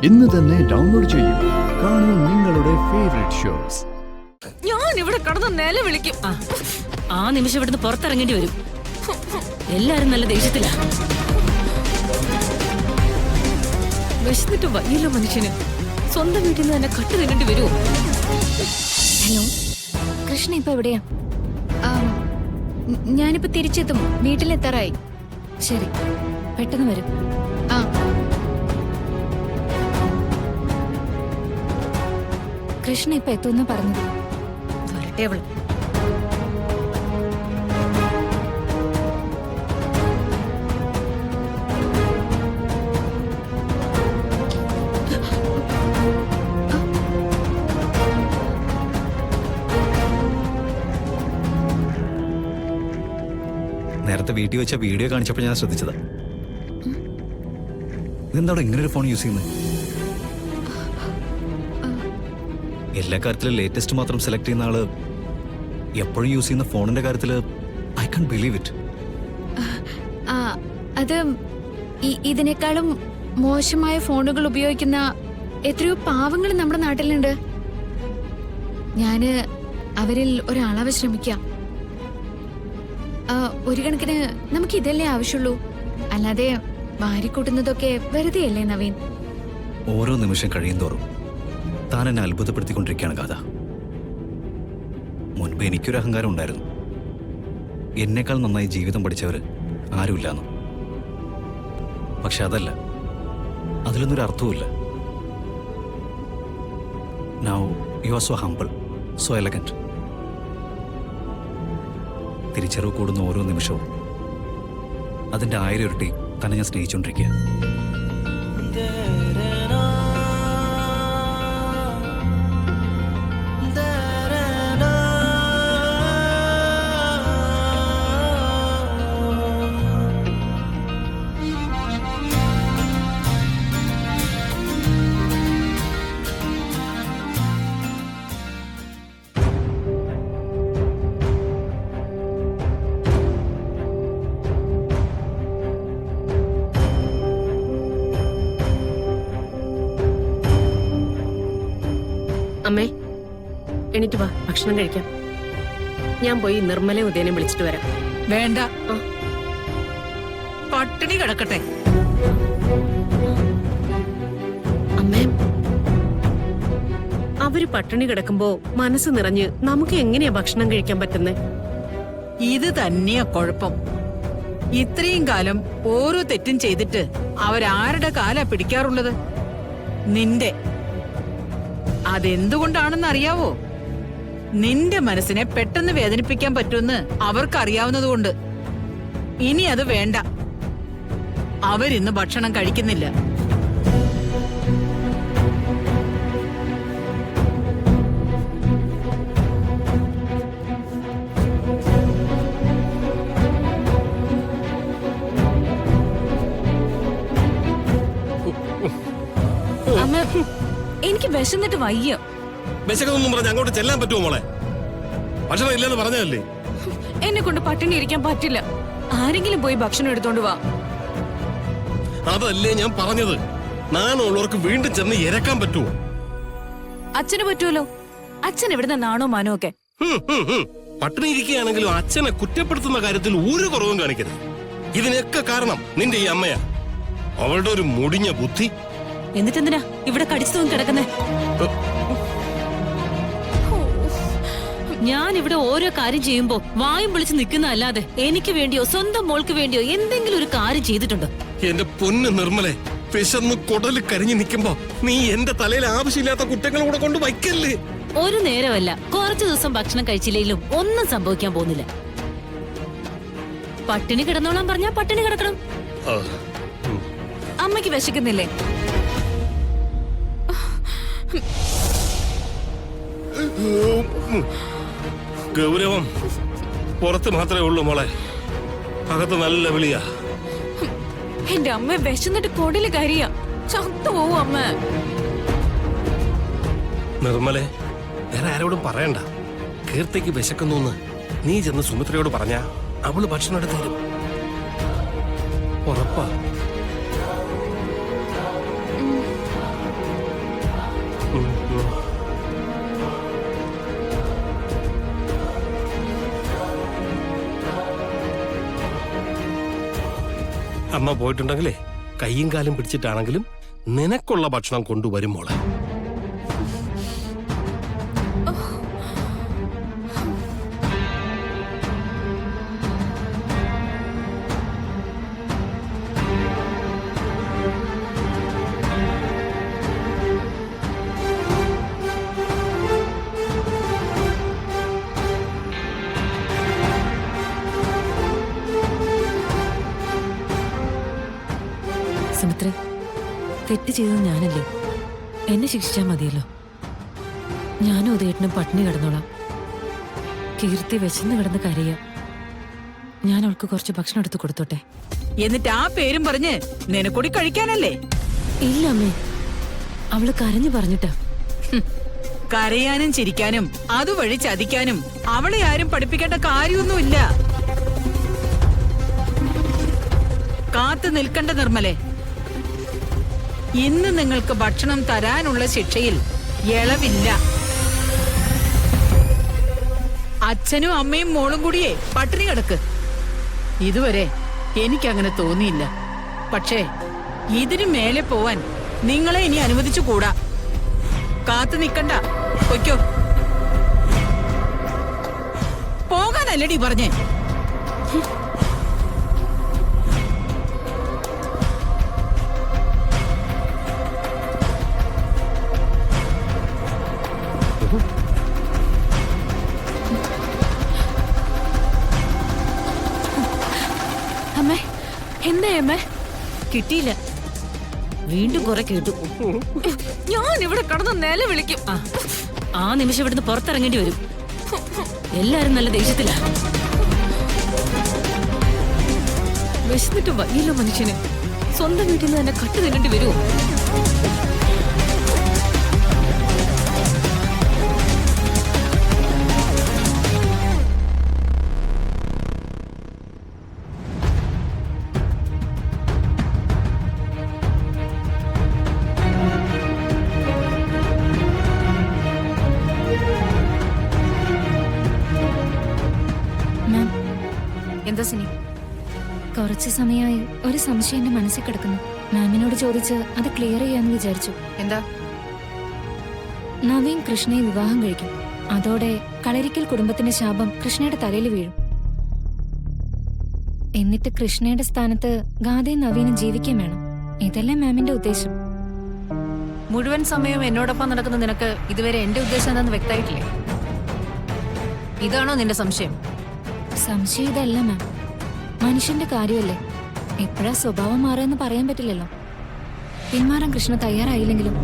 ഇന്ന് തന്നെ ഡൗൺലോഡ് ചെയ്യൂ. കാണൂ നിങ്ങളുടെ ഫേവറേറ്റ് ഷോസ്. ഞാൻ ഇവിടെ കടന്ന് നിലവിളിക്കും. ആ നിമിഷം ഇവിടുന്ന് പുറത്തിറങ്ങേണ്ടി വരും. എല്ലാരും നല്ല ദേഷ്യത്തിലാ. വിശന്നിട്ട് വയ്യല്ലോ മനുഷ്യന്. സ്വന്തം വീട്ടിൽ നിന്ന് തന്നെ കട്ട് തിന്നേണ്ടി വരുമോ? ഹലോ, കൃഷ്ണ ഇപ്പൊ എവിടെയാ? ഞാനിപ്പോ തിരിച്ചെത്തും, വീട്ടിലെത്താറായി. ശരി, പെട്ടെന്ന് വരും. ആ, കൃഷ്ണ ഇപ്പൊ എത്തുമെന്ന് പറഞ്ഞത്. വരട്ടെ അവള്. നേരത്തെ വീട്ടിൽ വെച്ച വീഡിയോ കാണിച്ചപ്പോൾ ഞാൻ ശ്രദ്ധിച്ചതാ. ഇതെന്താണ് ഇങ്ങനെ ഒരു ഫോൺ യൂസ് ചെയ്യുന്നത്? എല്ലാ കാര്യത്തിലും ലേറ്റസ്റ്റ് മാത്രം സെലക്ട് ചെയ്യുന്ന ആള് എപ്പോഴും യൂസ് ചെയ്യുന്ന ഫോണിന്റെ കാര്യത്തില് ഐ കാൻ ബിലീവ് ഇറ്റ്. അത് ഇതിനേക്കാളും മോശമായ ഫോണുകൾ ഉപയോഗിക്കുന്ന എത്രയോ പാവങ്ങൾ നമ്മുടെ നാട്ടിലുണ്ട്. ഞാന് അവരിൽ ഒരാളാവ ശ്രമിക്കാം. ഒരു കണക്കിന് നമുക്ക് ഇതല്ലേ ആവശ്യമുള്ളൂ, അല്ലാതെ വാരിക്കൂട്ടുന്നതൊക്കെ വെറുതെ അല്ലേ നവീൻ? ഓരോ നിമിഷം കഴിയും തോറും താൻ എന്നെ അത്ഭുതപ്പെടുത്തിക്കൊണ്ടിരിക്കുകയാണ് കഥ. മുൻപ് എനിക്കൊരു അഹങ്കാരം ഉണ്ടായിരുന്നു. എന്നേക്കാൾ നന്നായി ജീവിതം പഠിച്ചവര് ആരുമില്ലാന്ന്. പക്ഷെ അതല്ല, അതിലൊന്നൊരു അർത്ഥവുമില്ല. Now you are so humble, so elegant. തിരിച്ചറിവ് കൂടുന്ന ഓരോ നിമിഷവും അതിന്റെ 1000 ഇരട്ടി തന്നെ ഞാൻ സ്നേഹിച്ചുകൊണ്ടിരിക്കുക. അമ്മേ, എണീറ്റ് വാ, ഭക്ഷണം കഴിക്കാം. ഞാൻ പോയി നിർമ്മല ഉദയനെ വിളിച്ചിട്ട് വരാം. വേണ്ട, പട്ടിണി കിടക്കട്ടെ. അമ്മേ, അവര് പട്ടിണി കിടക്കുമ്പോ മനസ്സ് നിറഞ്ഞ് നമുക്ക് എങ്ങനെയാ ഭക്ഷണം കഴിക്കാൻ പറ്റുന്നേ? ഇത് തന്നെയാ കുഴപ്പം. ഇത്രയും കാലം ഓരോ തെറ്റും ചെയ്തിട്ട് അവരാരുടെ കാലാ പിടിക്കാറുള്ളത്? നിന്റെ. അതെന്തുകൊണ്ടാണെന്ന് അറിയാവോ? നിന്റെ മനസ്സിനെ പെട്ടെന്ന് വേദനിപ്പിക്കാൻ പറ്റുമെന്ന് അവർക്കറിയാവുന്നതുകൊണ്ട്. ഇനി അത് വേണ്ട. അവരിന്ന് ഭക്ഷണം കഴിക്കുന്നില്ല. അമ്മ, എനിക്ക് വിശന്നിട്ട് വയ്യ. വിശക്കൊന്നും പറഞ്ഞ് അങ്ങോട്ട് ചെല്ലാൻ പറ്റുമോ മോളെ? ഭക്ഷണം ഇല്ലെന്ന് പറഞ്ഞതല്ലേ? എന്നെ കൊണ്ട് പട്ടിണി ഇരിക്കാൻ പറ്റില്ല. ആരെങ്കിലും പോയി ഭക്ഷണം എടുത്തോണ്ട് വാ. അതല്ലേ ഞാൻ പറഞ്ഞത്. നാണമുള്ളവർക്ക് വീണ്ടും ചെന്ന് ഇരക്കാൻ പറ്റുമോ? അച്ഛന് പറ്റുമല്ലോ. അച്ഛൻ എവിടുന്ന നാണോ മാനോ ഒക്കെ. പട്ടിണി ഇരിക്കുകയാണെങ്കിലും അച്ഛനെ കുറ്റപ്പെടുത്തുന്ന കാര്യത്തിൽ ഒരു കുറവും കാണിക്കരുത്. ഇതിനൊക്കെ കാരണം നിന്റെ ഈ അമ്മയാ. അവളുടെ ഒരു മുടിഞ്ഞ ബുദ്ധി. എന്നിട്ടെന്തിനാ ഇവിടെ കടിച്ചു തൂങ്ങി കിടക്കുന്നേ? ഞാൻ ഇവിടെ ഓരോ കാര്യം ചെയ്യുമ്പോ വായും വിളിച്ച് നിൽക്കുന്ന അല്ലാതെ എനിക്ക് വേണ്ടിയോ സ്വന്തം മോൾക്ക് വേണ്ടിയോ എന്തെങ്കിലും ഒരു കാര്യം ചെയ്തിട്ടുണ്ടോ? എന്റെ പൊന്ന് നിർമ്മലെ, വിശന്ന് കുടല് കരിഞ്ഞു നിൽക്കുമ്പോ നീ എന്റെ തലയിൽ ആവശ്യമില്ലാത്ത കുറ്റങ്ങൾ കൂടെ കൊണ്ട് വയ്ക്കല്ലേ. ഒരു നേരമല്ല, കുറച്ചു ദിവസം ഭക്ഷണം കഴിച്ചില്ലെങ്കിലും ഒന്നും സംഭവിക്കാൻ പോകുന്നില്ല. പട്ടിണി കിടന്നോളാൻ പറഞ്ഞാ പട്ടിണി കിടക്കണം. അമ്മയ്ക്ക് വിശക്കുന്നില്ലേ? ഗൗരവം പുറത്ത് മാത്രമേ ഉള്ളൂ മോളെ, അകത്ത് നല്ല വിളിയാ. എന്റെ അമ്മ വിശന്നിട്ട് കൊടില് കരിയ ചത്തുപോവും അമ്മ. നിർമ്മലെ, വേറെ ആരോടും പറയണ്ട. കീർത്തിക്ക് വിശക്കുന്നു. നീ ചെന്ന് സുമിത്രയോട് പറഞ്ഞാ അവള് ഭക്ഷണം എടുത്ത് തരും. ഉറപ്പാ. അമ്മ പോയിട്ടുണ്ടെങ്കിലേ കയ്യും കാലും പിടിച്ചിട്ടാണെങ്കിലും നിനക്കുള്ള ഭക്ഷണം കൊണ്ടുവരും മോളെ. സുമിത്രേ, തെറ്റ് ചെയ്തത് ഞാനല്ലേ? എന്നെ ശിക്ഷിച്ചാൽ മതിയല്ലോ. ഞാനും ഉദയേട്ടനും പട്ടിണി കിടന്നോളാം. കീർത്തി വിശന്ന് കിടന്ന് കരയ. ഞാൻ അവൾക്ക് കുറച്ച് ഭക്ഷണം എടുത്ത് കൊടുത്തോട്ടെ. എന്നിട്ട് ആ പേരും പറഞ്ഞ് നിനക്കൂടി കഴിക്കാനല്ലേ? ഇല്ല അമ്മേ, അവള് കരഞ്ഞു പറഞ്ഞിട്ടാ. കരയാനും ചിരിക്കാനും അതുവഴി ചതിക്കാനും അവളെ ആരും പഠിപ്പിക്കേണ്ട കാര്യമൊന്നുമില്ല. കാത്തു നിൽക്കണ്ട നിർമ്മലേ. ഇന്ന് നിങ്ങൾക്ക് ഭക്ഷണം തരാനുള്ള ശിക്ഷയിൽ ഇളവില്ല. അച്ഛനും അമ്മയും മോളും കൂടിയേ പട്ടിണി കിടക്ക്. ഇതുവരെ എനിക്കങ്ങനെ തോന്നിയില്ല. പക്ഷേ ഇതിനു മേലെ പോവാൻ നിങ്ങളെ ഇനി അനുവദിച്ചുകൂടാ. കാത്തു നിൽക്കണ്ട, പൊയ്ക്കോ. പോകാനല്ലടി പറഞ്ഞേ. അമ്മേ, എന്താ അമ്മേ? കിട്ടിയില്ല. വീണ്ടും കുറെ കേട്ടു. ഞാൻ ഇവിടെ കടന്ന് നില വിളിക്കും. ആ നിമിഷം ഇവിടുന്ന് പുറത്തിറങ്ങേണ്ടി വരും. എല്ലാരും നല്ല ദേഷ്യത്തിലാ. വിശന്നിട്ട് വയ്യല്ലോ മനുഷ്യന്. സ്വന്തം വീട്ടിൽ നിന്ന് തന്നെ കട്ട് തിന്നേണ്ടി വരുമോ? എന്താ സിനി? കുറച്ച് സമയമായി ഒരു സംശയം എന്റെ മനസ്സിൽ കിടക്കുന്നു. മാമിനോട് ചോദിച്ച് അത് ക്ലിയർ ചെയ്യാന്ന് വിചാരിച്ചു. എന്താ? നവീൻ കൃഷ്ണയെ വിവാഹം കഴിക്കും. അതോടെ കളരിക്കൽ കുടുംബത്തിന്റെ ശാപം കൃഷ്ണയുടെ തലയിൽ വീഴും. എന്നിട്ട് കൃഷ്ണയുടെ സ്ഥാനത്ത് ഗാഥയും നവീനും ജീവിക്കുകയും വേണം. ഇതല്ലേ മാമിന്റെ ഉദ്ദേശം? മുഴുവൻ സമയവും എന്നോടൊപ്പം നടക്കുന്ന നിനക്ക് ഇതുവരെ എന്റെ ഉദ്ദേശം എന്താന്ന് വ്യക്തമായിട്ടില്ലേ? ഇതാണോ നിന്റെ സംശയം? സംശയം ഇതല്ല മാം. മനുഷ്യന്റെ കാര്യമല്ലേ, എപ്പോഴാ സ്വഭാവം മാറുമെന്ന് പറയാൻ പറ്റില്ലല്ലോ. പിന്മാറാൻ കൃഷ്ണ തയ്യാറായില്ലെങ്കിലും